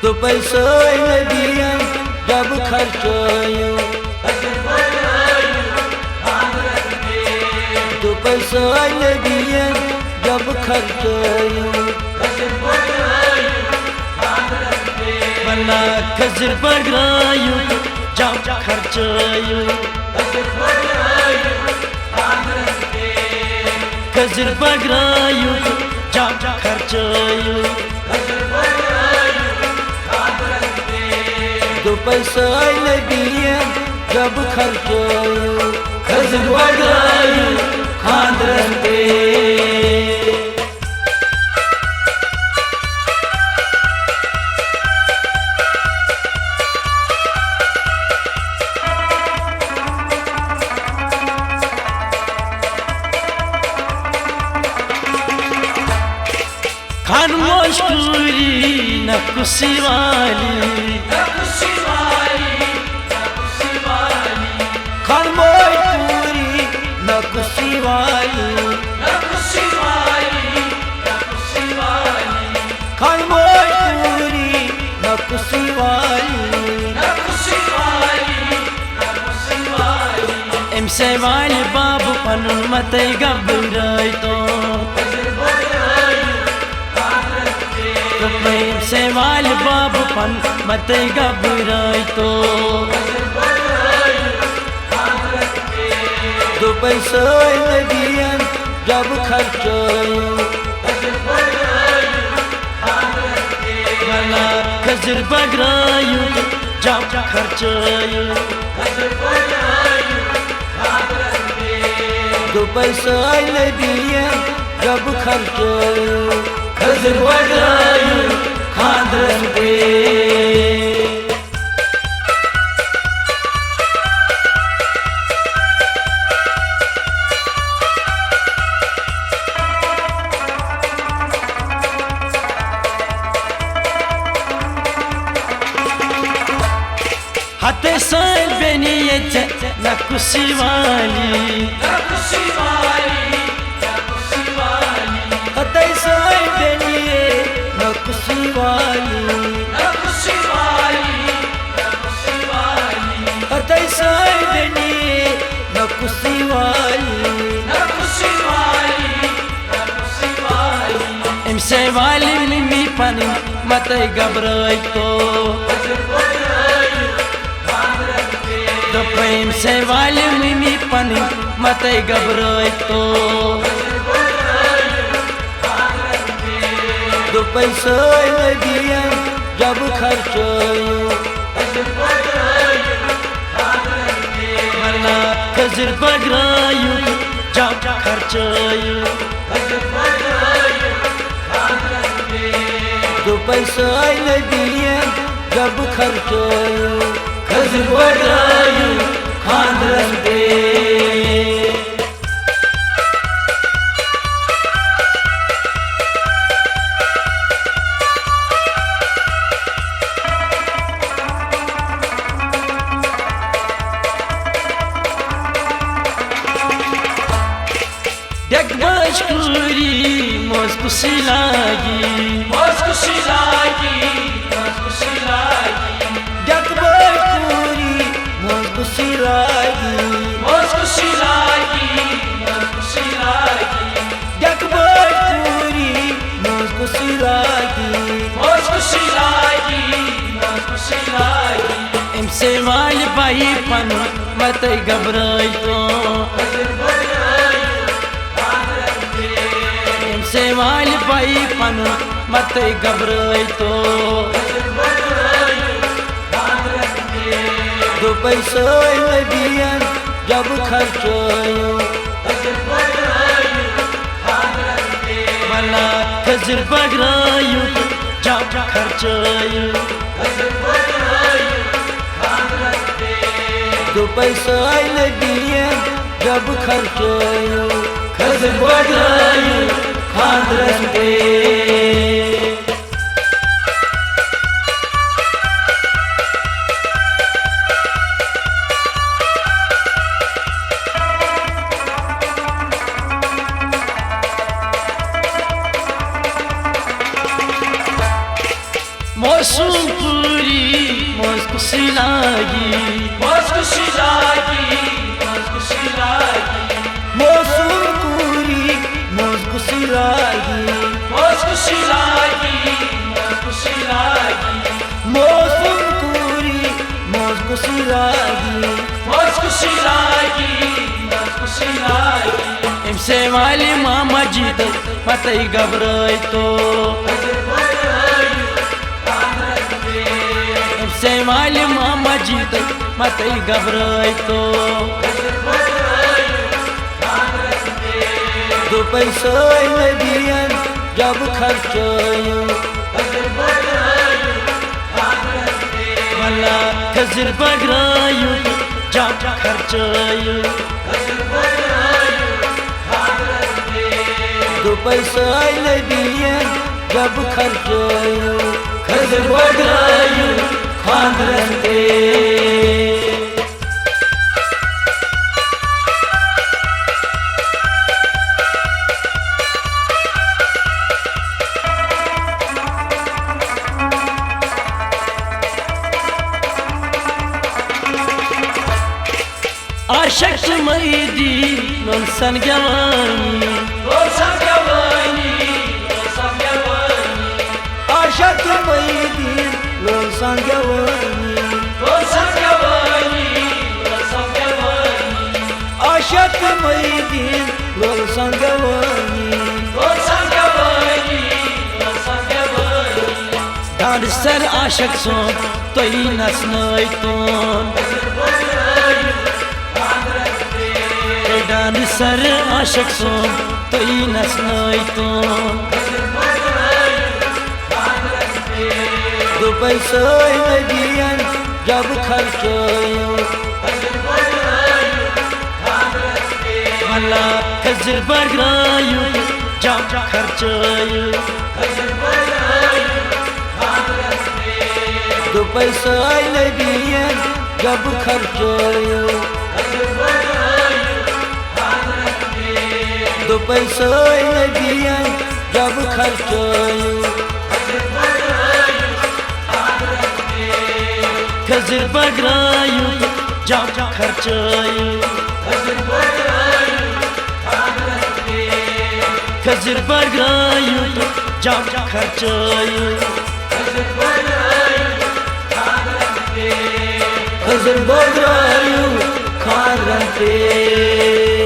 तो पैसा दिया जब खर्चो तो पैसा दिया जब खर्चो बना खजर बगरायु जब खर्चो खजर बगरायु जब खर्चो तो पैसा दिया जब खर्चो खजर बगरायु खानदान पे खान मशहूरी नकुसी वाली खान मशहूरी नकुसी वाली खान मशहूरी नकुसी वाली एमसे वाली बाबू पनुन मते गबराई तो से वाल बाबू पन मत घबराई तो पैसा दिया जब खर्चो बना खजर बगरायु जब खर्चो पैसा दिया जब खर्चो खजर बगरायु खानदान पे हाथे साल बनी ये नकुसी वाली हाथे साल बनी ये नकुसी वाली हाथे साल बनी ये नकुसी वाली इमसे वाली मिमी पानी मत घबराई तो प्रेम से वाले मिमी पानी मत घबराई तो पैसा दिया जब खर्चो बना खजर बगरायु जब खर्चो पैसा दिया जब खर्चो खजर बगरायु खानदान पे देख मशहूरी मुस्कुसी लागी देख मशहूरी मुस्कुसी लागी देख मशहूरी मुस्कुसी लागी इमसे वाली भाई पन मत घबराई तो से वाली भाई पन मत घबराई तो पैसा दिया जब खर्चो बना खजर बगरायु जब खर्चो पैसा दिया जब खर्चो खजर बगरायु खानदान पे मौसम पूरी मौसम लागी मौसम लागी मौसम पूरी मौसम लागी मौसम लागी मौसम पूरी मौसम लागी से वाली मामा जीत मत घबराई तो से वाली मामा जीत मत घबराई तो दो पैसा दियन जब खर्चायो भला खजर बगरायो जब खर्चायो दो पैसा दियन जब खर्चायो खजर बगरायो खानदान के आशक मैदी लोन सन गवानी आशक मैदी लोन सन गवानी आशक मैदी लोन सन गवानी दाद सर आशक सो तोई नसनाई तोन दाद सर आशक सो तोई नसनाई तोन दो पैसा दियन जब खर्चायो भला खजर बगरायो जब खर्चायो दो पैसा दियन जब खर्चायो दो पैसा दियन जब खर्चायो खजर बगरायो जब खर्चायो खजर बगरायो जब खर्चायो खजर बगरायो खानदान पे